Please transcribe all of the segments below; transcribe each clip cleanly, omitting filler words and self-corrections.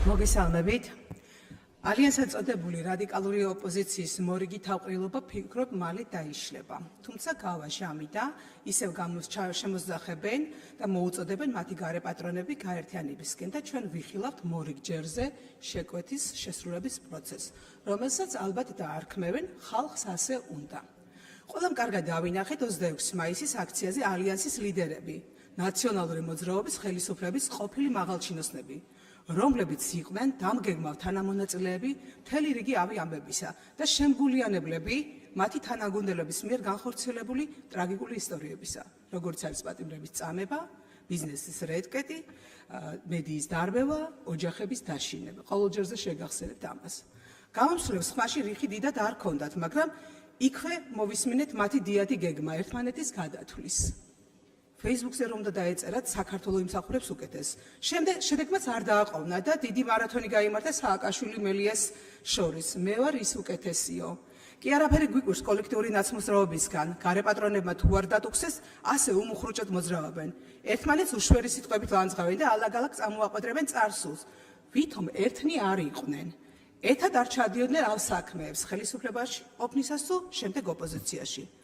მოგესალმებით. ალიანსად წოდებული რადიკალური ოპოზიციის მორიგი თავყრილობა ფიქრობ მალე დაიშლება. თუმცა გავაშამიდა, ისევ შემოსძახებენ და მოუწოდებენ მათი გარეპატრონები გაერთიანებისკენ და ჩვენ ვიხილავთ მორიგ ჯერზე შეკვეთის შესრულების პროცესს, რომელსაც ალბათ დაარქმევენ ხალხს ასე უნდა. ყველამ კარგად დავინახეთ 26 მაისის აქციაზე ალიანსის ლიდერები, ნაციონალური მოძრაობის ხელისუფლების ყოფილი მაღალჩინოსნები, რომლებიც იყვნენ დამგეგმავ თანამონაწილეები მთელი რიგი ავი ამბებისა და შემგულიანებლები მათი თანაგუნდელობის მიერ განხორციელებული ტრაგიკული ისტორიებისა, როგორც არის პატიმრების წამება, ბიზნესის რედკეტი, მედიის დარბევა, ოჯახების დაშინება. ყოველ ჯერზე შეგახსენებთ ამას. გამომსვლებს ხმაში რიხი დიდად არ ჰქონდათ, მაგრამ იქვე მოვისმინეთ მათი დიადი გეგმა ერთმანეთის გადათვლის. Facebook-ზე რომ დაეწერათ საქართველოს იმსახურებს უკეთეს. შედეგმაც არ დააყოვნა და დიდი მარათონი გაიმართა სააკაშვილი მელიას შორის. მე ვარ ის უკეთესიო. კი არაფერი გვიკვირს კოლექტიური ნაცმოძრაობისგან, გარეპატრონებმა თუ არ დატუქსეს, ასე უმუხრუჭოდ მოძრაობენ. ერთმანეთს უშვერი სიტყვებით ლანძღავენ და ალაგ-ალაგ წამოაყვედრებენ წარსულს. ვითომ ერთნი არ იყვნენ. ერთად არ ჩადიოდნენ ამ საქმეებს ხელისუფლებაში ყოფნისას თუ შემდეგ ოპოზიციაში.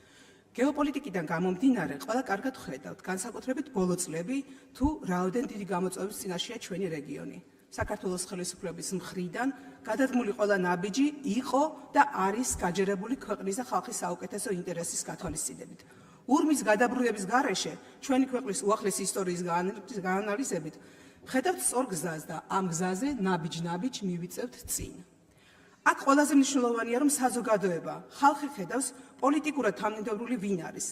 გეოპოლიტიკიდან გამომდინარე, ყველა კარგად ხედავთ, განსაკუთრებით ბოლო წლები, თუ რაოდენ დიდი გამოწვევის წინაშეა ჩვენი რეგიონი. საქართველოს ხელისუფლების მხრიდან გადადგმული ყველა ნაბიჯი იყო და არის გაჯერებული ქვეყნის და ხალხის საუკეთესო ინტერესის გათვალისწინებით. ურმის გადაბრუნების გარეშე, ჩვენი ქვეყნის უახლესი ისტორიის გაანალიზებით, ხედავთ სწორ გზას და ამ გზაზე ნაბიჯ-ნაბიჯ მივიწევთ წინ. აქ ყველაზე მნიშვნელოვანია, რომ საზოგადოება, ხალხი ხედავს პოლიტიკურად თანმიმდევრული ვინ არის,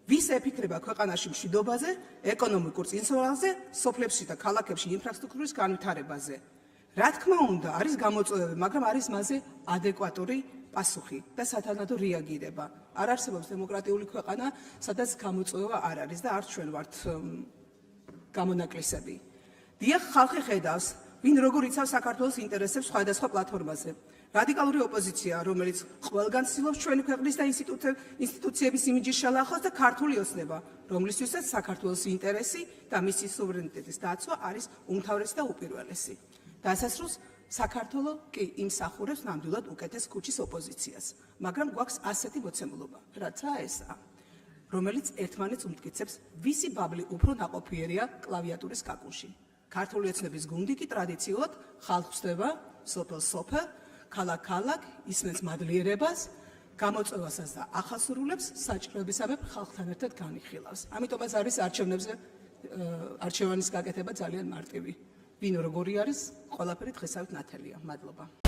ვის ეფიქრება ქვეყანაში მშვიდობაზე, ეკონომიკურ წინსვლაზე, სოფლებში და ქალაქებში ინფრასტრუქტურის განვითარებაზე. რა თქმა უნდა, არის გამოწვევები, მაგრამ არის მასზე ადეკვატური პასუხი და სათანადო რეაგირება. არ არსებობს დემოკრატიული ქვეყანა, სადაც გამოწვევა არ არის და არც ჩვენ ვართ გამონაკლისები. დიახ, ხალხი ხედავს, ვინ როგორ იცავს საქართველოს ინტერესებს სხვადასხვა პლატფორმაზე. რადიკალური ოპოზიცია, რომელიც ყველგან ცდილობს ჩვენი ქვეყნის და ინსტიტუციების იმიჯის შალახოს და ქართული ოცნება, რომლისთვისაც საქართველოს ინტერესი და მისი სუვერენიტეტის დაცვა არის უმთავრესი და უპირველესი. დასასრულს საქართველო კი იმსახურებს ნამდვილად უკეთეს ქუჩის ოპოზიციას, მაგრამ გვაქვს ასეთი მოცემულობა, რაცა ესაა, რომელიც ერთმანეთს უმტკიცებს, ვისი ბაბლი უფრო ნაყოფიერია კლავიატურის კაკუში. ქართული ოცნების გუნდი კი ტრადიციულად ხალხს ხდება სოფელ-სოფელ, ქალაქ-ქალაქ, ისმენს მადლიერებას, გამოწვევასაც და ახალსურვილებს საჭიროებისამებრ ხალხთან ერთად განიხილავს. ამიტომაც არის არჩევანის გაკეთება ძალიან მარტივი. ვინ როგორი არის, ყველაფერი დღესავით ნათელია. მადლობა.